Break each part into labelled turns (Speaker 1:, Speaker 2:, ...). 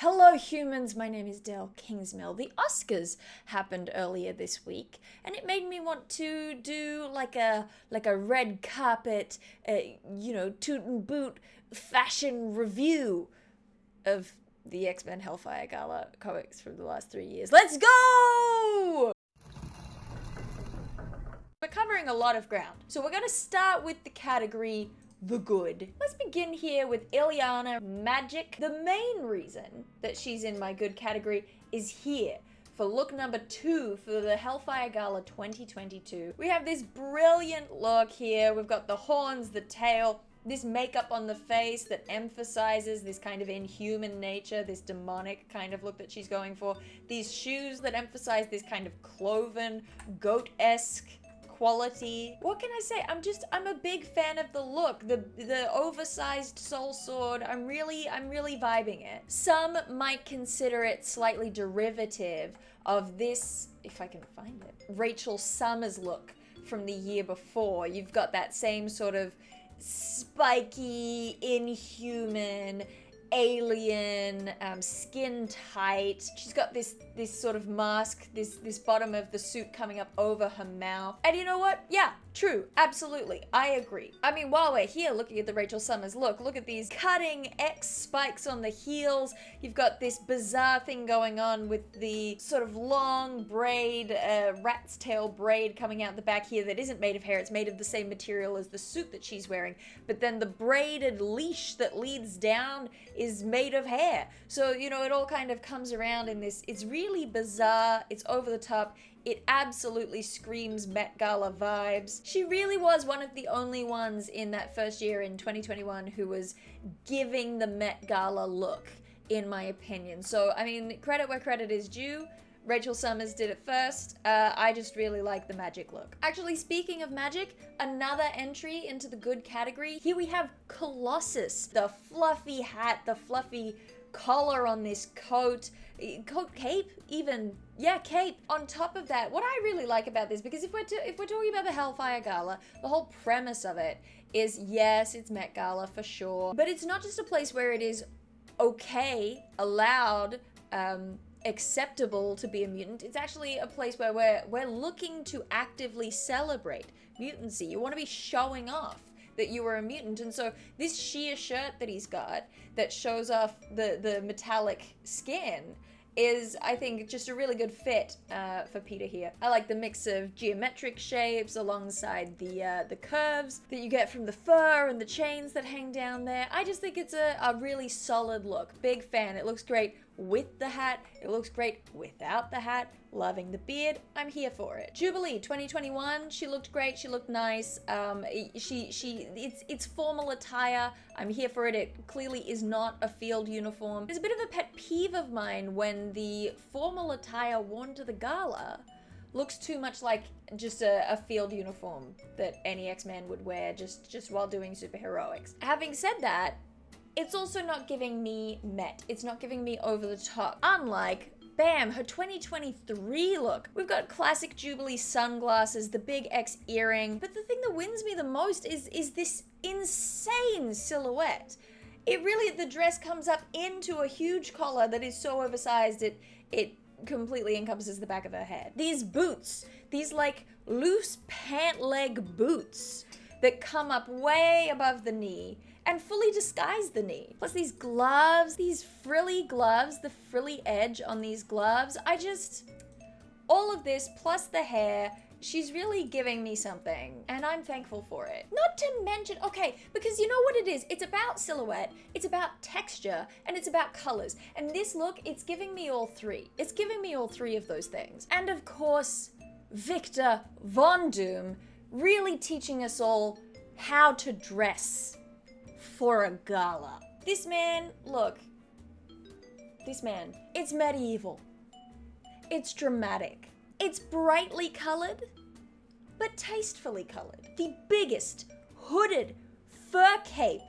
Speaker 1: Hello humans, my name is Dael Kingsmill. The Oscars happened earlier this week, and it made me want to do like a red carpet, toot and boot fashion review of the X-Men Hellfire Gala comics from the last 3 years. Let's go! We're covering a lot of ground, so we're gonna start with the category the good. Let's begin here with Ileana Magic. The main reason that she's in my good category is here for look number 2 for the Hellfire Gala 2022. We have this brilliant look here. We've got the horns, the tail, this makeup on the face that emphasizes this kind of inhuman nature, this demonic kind of look that she's going for. These shoes that emphasize this kind of cloven, goat-esque quality. What can I say? I'm a big fan of the look. The oversized soul sword, I'm really vibing it. Some might consider it slightly derivative of this, if I can find it, Rachel Summers look from the year before. You've got that same sort of spiky, inhuman, alien, skin tight. She's got this sort of mask, this bottom of the suit coming up over her mouth. And you know what? Yeah, true, absolutely, I agree. I mean, while we're here looking at the Rachel Summers look at these cutting X spikes on the heels. You've got this bizarre thing going on with the sort of long braid, rat's tail braid coming out the back here that isn't made of hair. It's made of the same material as the suit that she's wearing. But then the braided leash that leads down is made of hair. So, you know, it all kind of comes around in this. It's really bizarre. It's over the top. It absolutely screams Met Gala vibes. She really was one of the only ones in that first year in 2021 who was giving the Met Gala look, in my opinion. So, I mean, credit where credit is due. Rachel Summers did it first. I just really like the magic look. Actually, speaking of magic, another entry into the good category. Here we have Colossus. The fluffy hat, the fluffy collar on this coat cape even. Yeah, cape. On top of that, what I really like about this, because if we're talking about the Hellfire Gala, the whole premise of it is, yes, it's Met Gala for sure, but it's not just a place where it is okay, allowed, acceptable to be a mutant. It's actually a place where we're looking to actively celebrate mutancy. You want to be showing off that you were a mutant. And so this sheer shirt that he's got that shows off the metallic skin is, I think, just a really good fit for Peter here. I like the mix of geometric shapes alongside the curves that you get from the fur and the chains that hang down there. I just think it's a really solid look. Big fan. It looks great with the hat. It looks great without the hat. Loving the beard. I'm here for it. Jubilee 2021. She looked great. She looked nice. It's formal attire. I'm here for it. It clearly is not a field uniform. It's a bit of a pet peeve of mine when the formal attire worn to the gala looks too much like just a field uniform that any X-Man would wear just while doing superheroics. Having said that, it's also not giving me Met. It's not giving me over the top. Unlike, bam, her 2023 look. We've got classic Jubilee sunglasses, the big X earring. But the thing that wins me the most is this insane silhouette. It really, the dress comes up into a huge collar that is so oversized it completely encompasses the back of her head. These boots, these like loose pant leg boots that come up way above the knee and fully disguise the knee. Plus these gloves, these frilly gloves, the frilly edge on these gloves. All of this plus the hair, she's really giving me something, and I'm thankful for it. Not to mention, okay, because you know what it is? It's about silhouette, it's about texture, and it's about colors. And this look, it's giving me all three. It's giving me all three of those things. And of course, Victor Von Doom really teaching us all how to dress for a gala. This man, look, it's medieval. It's dramatic. It's brightly colored, but tastefully colored. The biggest hooded fur cape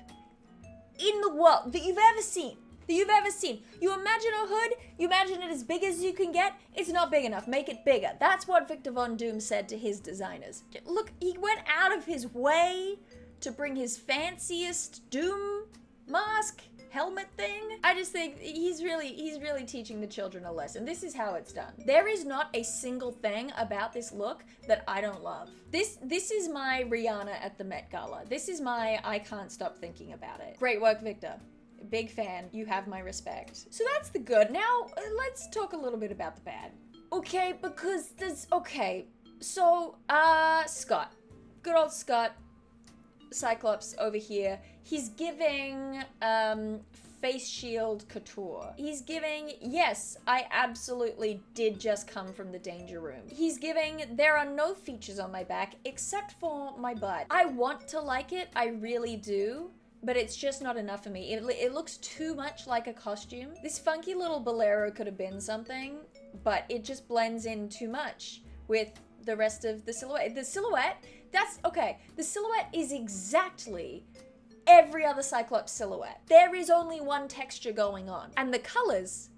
Speaker 1: in the world that you've ever seen. You imagine a hood, you imagine it as big as you can get, it's not big enough, make it bigger. That's what Victor Von Doom said to his designers. Look, he went out of his way to bring his fanciest Doom mask helmet thing. I just think he's really teaching the children a lesson. This is how it's done. There is not a single thing about this look that I don't love. This is my Rihanna at the Met Gala. This is my I can't stop thinking about it. Great work, Victor. Big fan. You have my respect. So that's the good. Now, let's talk a little bit about the bad. Okay, because there's... Okay, so, Scott. Good old Scott. Cyclops over here. He's giving, face shield couture. He's giving, yes, I absolutely did just come from the danger room. He's giving, there are no features on my back except for my butt. I want to like it, I really do, but it's just not enough for me. It looks too much like a costume. This funky little bolero could have been something, but it just blends in too much with the rest of the silhouette. The silhouette, that's, okay, the silhouette is exactly every other Cyclops silhouette. There is only one texture going on, and the colors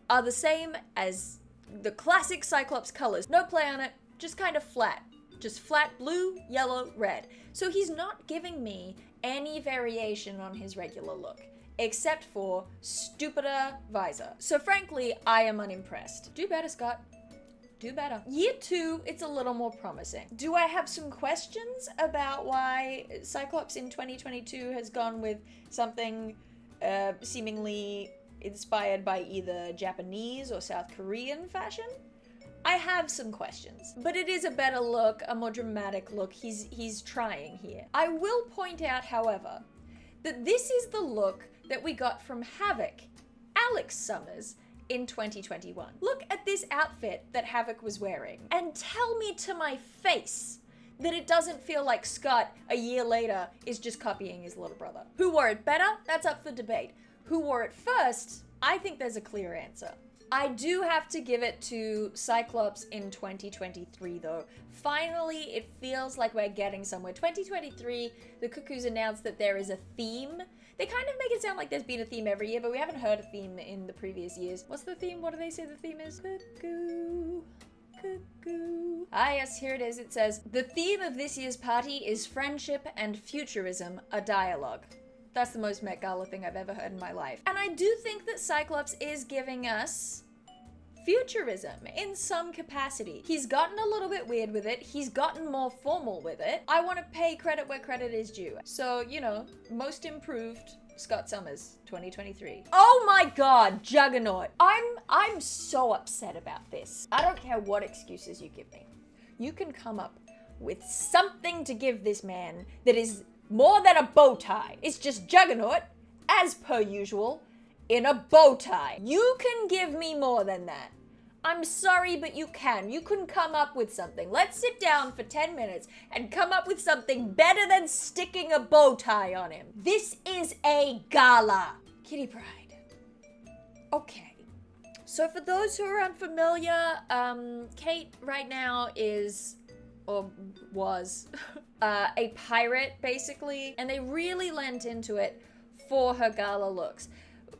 Speaker 1: are the same as the classic Cyclops colors. No play on it, just kind of flat. Just flat blue, yellow, red. So he's not giving me any variation on his regular look, except for stupider visor. So frankly, I am unimpressed. Do better, Scott. Do better. Year 2, it's a little more promising. Do I have some questions about why Cyclops in 2022 has gone with something seemingly inspired by either Japanese or South Korean fashion? I have some questions, but it is a better look, a more dramatic look. He's trying here. I will point out, however, that this is the look that we got from Havoc, Alex Summers, in 2021. Look at this outfit that Havoc was wearing and tell me to my face that it doesn't feel like Scott a year later is just copying his little brother. Who wore it better? That's up for debate. Who wore it first? I think there's a clear answer. I do have to give it to Cyclops in 2023 though. Finally, it feels like we're getting somewhere. 2023, the Cuckoos announced that there is a theme. They kind of make it sound like there's been a theme every year, but we haven't heard a theme in the previous years. What's the theme? What do they say the theme is? Cuckoo, cuckoo. Ah yes, here it is. It says, the theme of this year's party is friendship and futurism, a dialogue. That's the most Met Gala thing I've ever heard in my life. And I do think that Cyclops is giving us futurism in some capacity. He's gotten a little bit weird with it. He's gotten more formal with it. I want to pay credit where credit is due. So, you know, most improved Scott Summers 2023. Oh my god, Juggernaut. I'm so upset about this. I don't care what excuses you give me. You can come up with something to give this man that is more than a bow tie. It's just Juggernaut, as per usual, in a bow tie. You can give me more than that. I'm sorry, but you can. You can come up with something. Let's sit down for 10 minutes and come up with something better than sticking a bow tie on him. This is a gala. Kitty Pride. Okay. So for those who are unfamiliar, Kate right now is, or was, a pirate, basically. And they really lent into it for her gala looks.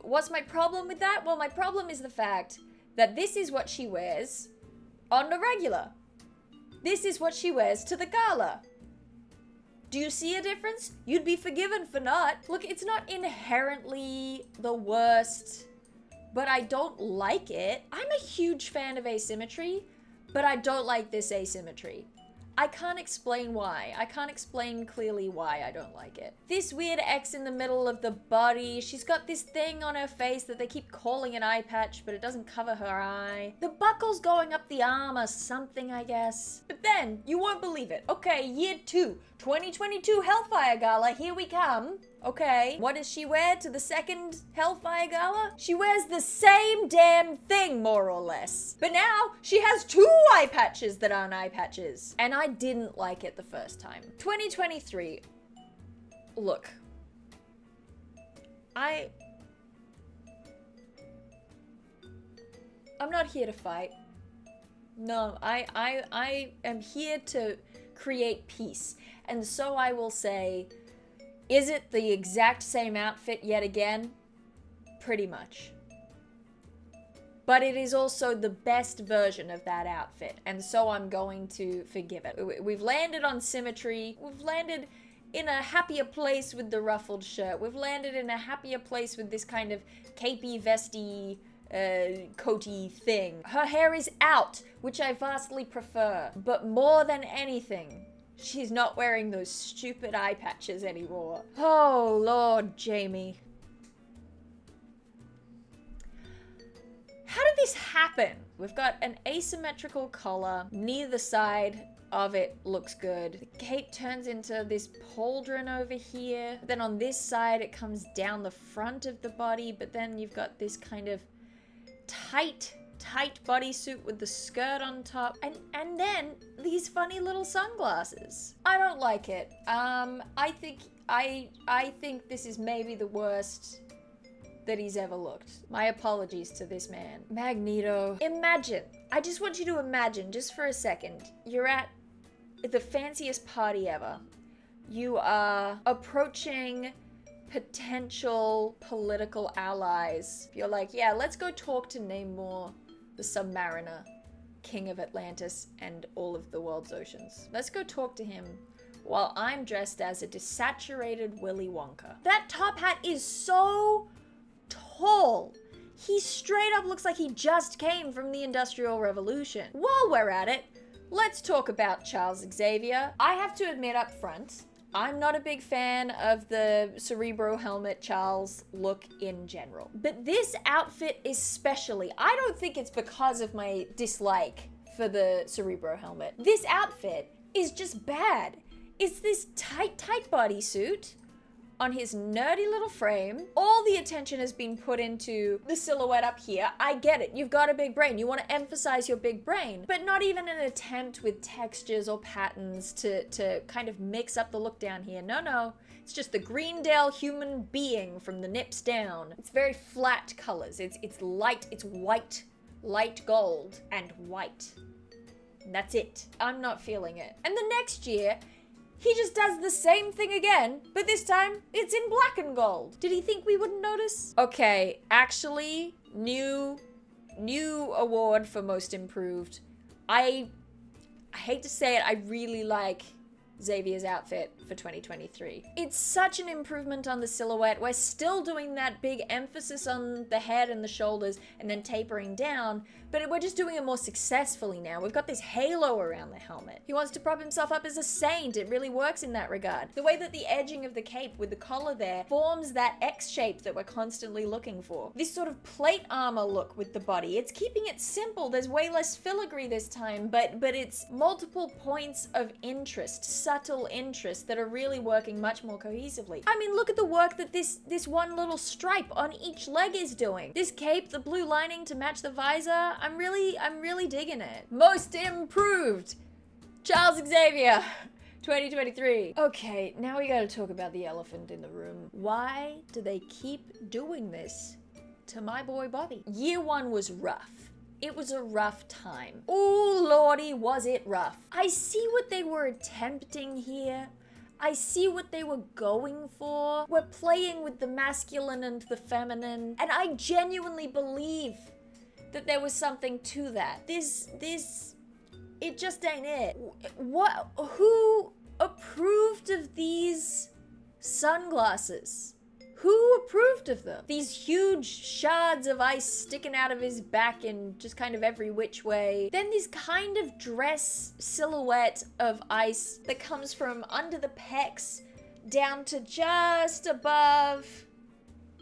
Speaker 1: What's my problem with that? Well, my problem is the fact that this is what she wears on the regular. This is what she wears to the gala. Do you see a difference? You'd be forgiven for not. Look, it's not inherently the worst, but I don't like it. I'm a huge fan of asymmetry, but I don't like this asymmetry. I can't explain why. I can't explain clearly why I don't like it. This weird X in the middle of the body. She's got this thing on her face that they keep calling an eye patch, but it doesn't cover her eye. The buckle's going up the arm or something, I guess. But then, you won't believe it. Okay, year 2, 2022 Hellfire Gala, here we come. Okay, what does she wear to the second Hellfire Gala? She wears the same damn thing, more or less. But now, she has 2 eye patches that aren't eye patches. And I didn't like it the first time. 2023, look. I'm not here to fight. No, I am here to create peace. And so I will say, is it the exact same outfit yet again? Pretty much. But it is also the best version of that outfit, and so I'm going to forgive it. We've landed on symmetry. We've landed in a happier place with the ruffled shirt. We've landed in a happier place with this kind of capey, vesty, coaty thing. Her hair is out, which I vastly prefer. But more than anything, she's not wearing those stupid eye patches anymore. Oh, Lord, Jamie. How did this happen? We've got an asymmetrical collar. Neither side of it looks good. The cape turns into this pauldron over here. Then on this side, it comes down the front of the body, but then you've got this kind of tight bodysuit with the skirt on top, and then these funny little sunglasses. I don't like it. I think this is maybe the worst that he's ever looked. My apologies to this man. Magneto. Imagine. I just want you to imagine, just for a second, you're at the fanciest party ever. You are approaching potential political allies. You're like, yeah, let's go talk to Namor, the Submariner, King of Atlantis and all of the world's oceans. Let's go talk to him while I'm dressed as a desaturated Willy Wonka. That top hat is so tall. He straight up looks like he just came from the Industrial Revolution. While we're at it, let's talk about Charles Xavier. I have to admit up front, I'm not a big fan of the Cerebro helmet Charles look in general. But this outfit especially, I don't think it's because of my dislike for the Cerebro helmet. This outfit is just bad. It's this tight bodysuit on his nerdy little frame. All the attention has been put into the silhouette up here. I get it. You've got a big brain. You want to emphasize your big brain, but not even an attempt with textures or patterns to kind of mix up the look down here. No. It's just the Greendale human being from the nips down. It's very flat colors. It's light. It's white, light gold, and white. And that's it. I'm not feeling it. And the next year, he just does the same thing again, but this time it's in black and gold. Did he think we wouldn't notice? Okay, actually, new award for most improved. I hate to say it, I really like Xavier's outfit for 2023. It's such an improvement on the silhouette. We're still doing that big emphasis on the head and the shoulders and then tapering down, but we're just doing it more successfully now. We've got this halo around the helmet. He wants to prop himself up as a saint. It really works in that regard. The way that the edging of the cape with the collar there forms that X shape that we're constantly looking for. This sort of plate armor look with the body. It's keeping it simple. There's way less filigree this time, but it's multiple points of interest, subtle interest that are really working much more cohesively. I mean, look at the work that this one little stripe on each leg is doing. This cape, the blue lining to match the visor, I'm really digging it. Most improved, Charles Xavier, 2023. Okay, now we gotta talk about the elephant in the room. Why do they keep doing this to my boy Bobby? Year one was rough. It was a rough time. Oh lordy, was it rough. I see what they were attempting here. I see what they were going for. We're playing with the masculine and the feminine, and I genuinely believe that there was something to that. It just ain't it. Who approved of these sunglasses? Who approved of them? These huge shards of ice sticking out of his back in just kind of every which way. Then this kind of dress silhouette of ice that comes from under the pecs down to just above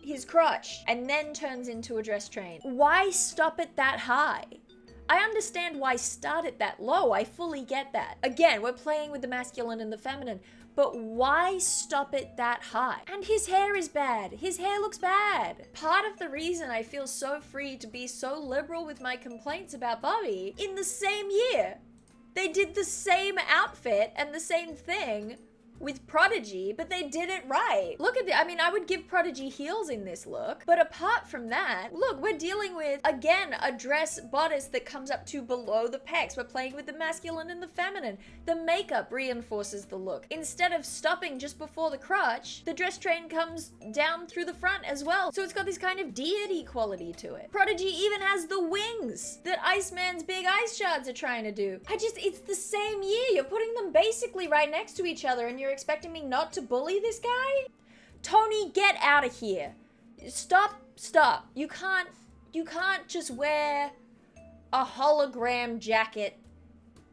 Speaker 1: his crotch and then turns into a dress train. Why stop it that high? I understand why start it that low. I fully get that. Again, we're playing with the masculine and the feminine, but why stop it that high? And his hair is bad. His hair looks bad. Part of the reason I feel so free to be so liberal with my complaints about Bobby, in the same year, they did the same outfit and the same thing with Prodigy, but they did it right. Look at I mean, I would give Prodigy heels in this look, but apart from that, look, we're dealing with, again, a dress bodice that comes up to below the pecs. We're playing with the masculine and the feminine. The makeup reinforces the look. Instead of stopping just before the crotch, the dress train comes down through the front as well. So it's got this kind of deity quality to it. Prodigy even has the wings that Iceman's big ice shards are trying to do. It's the same year. You're putting them basically right next to each other, and you're you're expecting me not to bully this guy? Tony, get out of here. Stop. You can't just wear a hologram jacket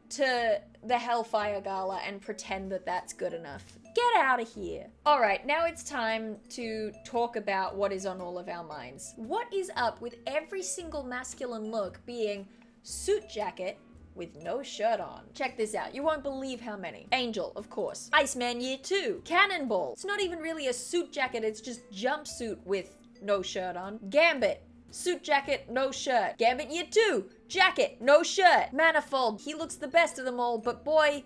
Speaker 1: to the Hellfire Gala and pretend that that's good enough. Get out of here. All right, now it's time to talk about what is on all of our minds. What is up with every single masculine look being suit jacket with no shirt on? Check this out. You won't believe how many. Angel, of course. Iceman Year 2. Cannonball. It's not even really a suit jacket, it's just jumpsuit with no shirt on. Gambit. Suit jacket, no shirt. Gambit Year 2. Jacket, no shirt. Manifold. He looks the best of them all, but boy,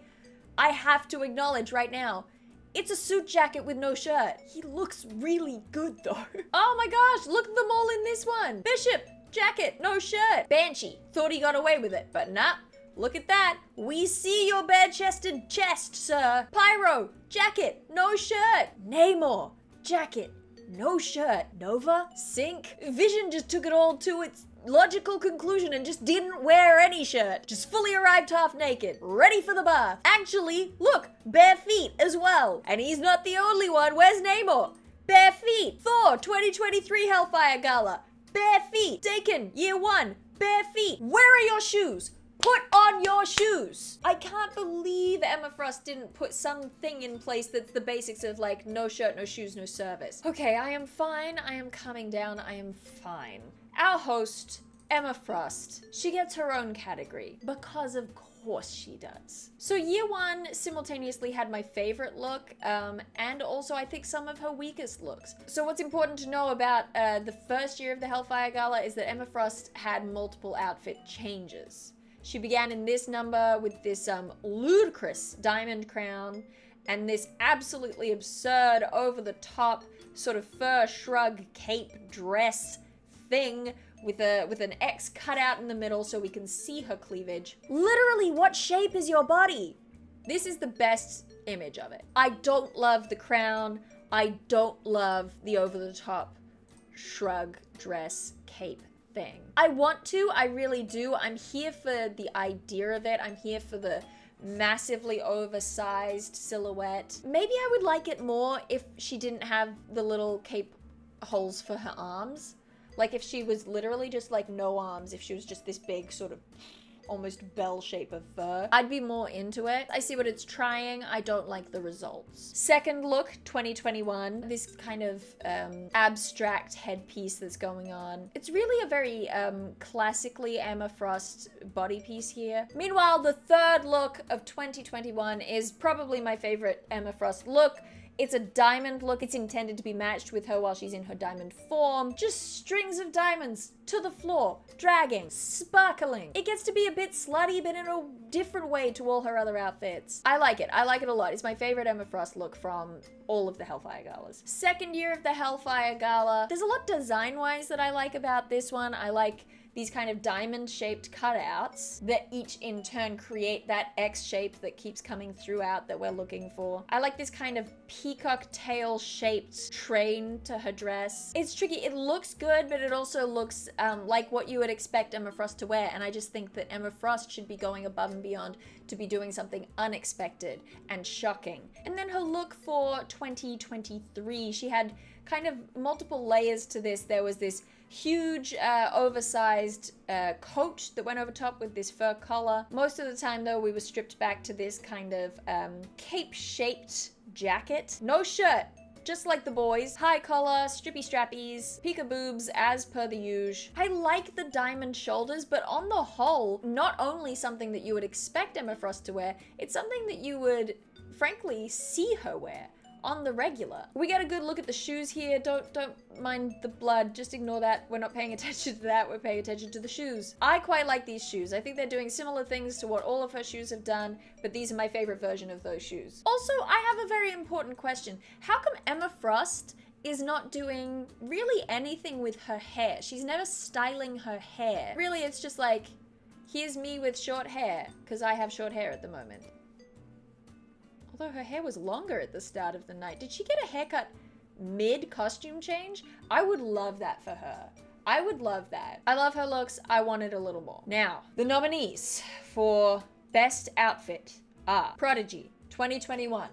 Speaker 1: I have to acknowledge right now, it's a suit jacket with no shirt. He looks really good though. Oh my gosh, look at them all in this one. Bishop, jacket, no shirt. Banshee, thought he got away with it, but nah. Look at that. We see your bare-chested chest, sir. Pyro, jacket, no shirt. Namor, jacket, no shirt. Nova, Sync. Vision just took it all to its logical conclusion and just didn't wear any shirt. Just fully arrived half naked, ready for the bath. Actually, look, bare feet as well. And he's not the only one. Where's Namor? Bare feet. Thor, 2023 Hellfire Gala. Bare feet. Dakin, Year 1. Bare feet. Where are your shoes? Put on your shoes. I can't believe Emma Frost didn't put something in place that's the basics of like no shirt, no shoes, no service. Okay, I am fine. I am coming down. I am fine. Our host, Emma Frost, she gets her own category because of course she does. So Year 1 simultaneously had my favorite look and also I think some of her weakest looks. So what's important to know about the first year of the Hellfire Gala is that Emma Frost had multiple outfit changes. She began in this number with this ludicrous diamond crown and this absolutely absurd over-the-top sort of fur shrug cape dress thing with an X cut out in the middle so we can see her cleavage. Literally, what shape is your body? This is the best image of it. I don't love the crown. I don't love the over-the-top shrug dress cape thing. I want to, I really do. I'm here for the idea of it. I'm here for the massively oversized silhouette. Maybe I would like it more if she didn't have the little cape holes for her arms. Like if she was literally just like no arms, if she was just this big sort of almost bell shape of fur, I'd be more into it. I see what it's trying. I don't like the results. Second look, 2021. This kind of abstract headpiece that's going on. It's really a very classically Emma Frost body piece here. Meanwhile, the third look of 2021 is probably my favorite Emma Frost look. It's a diamond look. It's intended to be matched with her while she's in her diamond form. Just strings of diamonds to the floor, dragging, sparkling. It gets to be a bit slutty, but in a different way to all her other outfits. I like it. I like it a lot. It's my favorite Emma Frost look from all of the Hellfire Galas. Second year of the Hellfire Gala. There's a lot design-wise that I like about this one. I like these kind of diamond-shaped cutouts that each in turn create that X shape that keeps coming throughout that we're looking for. I like this kind of peacock tail-shaped train to her dress. It's tricky. It looks good, but it also looks like what you would expect Emma Frost to wear, and I just think that Emma Frost should be going above and beyond to be doing something unexpected and shocking. And then her look for 2023, she had kind of multiple layers to this. There was this huge oversized coat that went over top with this fur collar. Most of the time though we were stripped back to this kind of cape shaped jacket. No shirt, just like the boys. High collar, strippy strappies, pika boobs as per the usual. I like the diamond shoulders, but on the whole, not only something that you would expect Emma Frost to wear, it's something that you would frankly see her wear on the regular. We get a good look at the shoes here. Don't mind the blood, just ignore that. We're not paying attention to that, we're paying attention to the shoes. I quite like these shoes. I think they're doing similar things to what all of her shoes have done, but these are my favorite version of those shoes. Also, I have a very important question. How come Emma Frost is not doing really anything with her hair? She's never styling her hair. Really, it's just like, here's me with short hair, because I have short hair at the moment. Although her hair was longer at the start of the night. Did she get a haircut mid-costume change? I would love that for her. I would love that. I love her looks. I want it a little more. Now, the nominees for Best Outfit are Prodigy, 2021.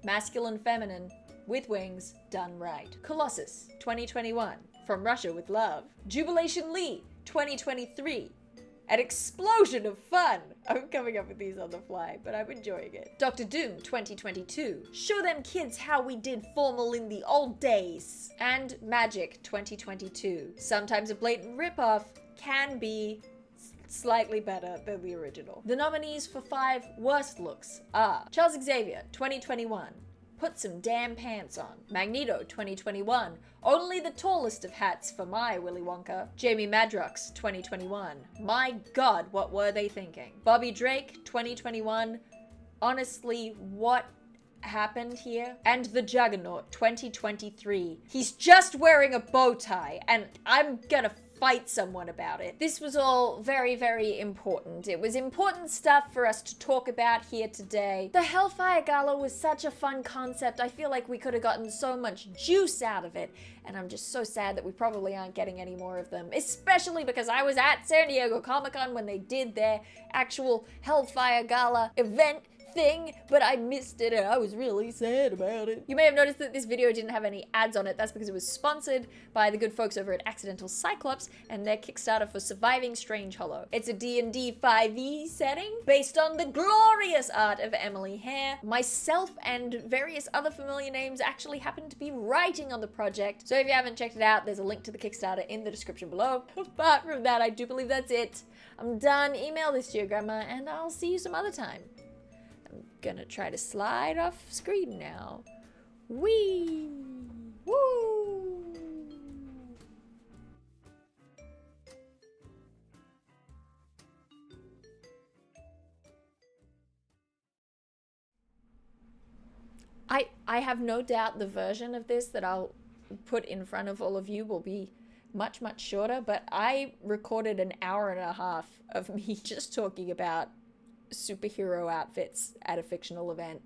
Speaker 1: Masculine feminine, with wings, done right. Colossus, 2021. From Russia with Love. Jubilation Lee, 2023. An explosion of fun! I'm coming up with these on the fly, but I'm enjoying it. Dr. Doom 2022. Show them kids how we did formal in the old days. And Magic 2022. Sometimes a blatant ripoff can be slightly better than the original. The nominees for 5 worst looks are Charles Xavier 2021. Put some damn pants on. Magneto 2021. Only the tallest of hats for my Willy Wonka. Jamie Madrox 2021. My god, what were they thinking? Bobby Drake 2021. Honestly, what happened here? And the Juggernaut 2023. He's just wearing a bow tie and I'm gonna fight someone about it. This was all very, very important. It was important stuff for us to talk about here today. The Hellfire Gala was such a fun concept. I feel like we could have gotten so much juice out of it, and I'm just so sad that we probably aren't getting any more of them, especially because I was at San Diego Comic-Con when they did their actual Hellfire Gala event thing, but I missed it and I was really sad about it. You may have noticed that this video didn't have any ads on it. That's because it was sponsored by the good folks over at Accidental Cyclops and their Kickstarter for Surviving Strange Hollow. It's a D&D 5e setting based on the glorious art of Emily Hare. Myself and various other familiar names actually happen to be writing on the project, so if you haven't checked it out, there's a link to the Kickstarter in the description below. Apart from that, I do believe that's it. I'm done. Email this to your grandma and I'll see you some other time. I'm gonna try to slide off screen now. Whee! Woo! I have no doubt the version of this that I'll put in front of all of you will be much, much shorter, but I recorded an hour and a half of me just talking about superhero outfits at a fictional event.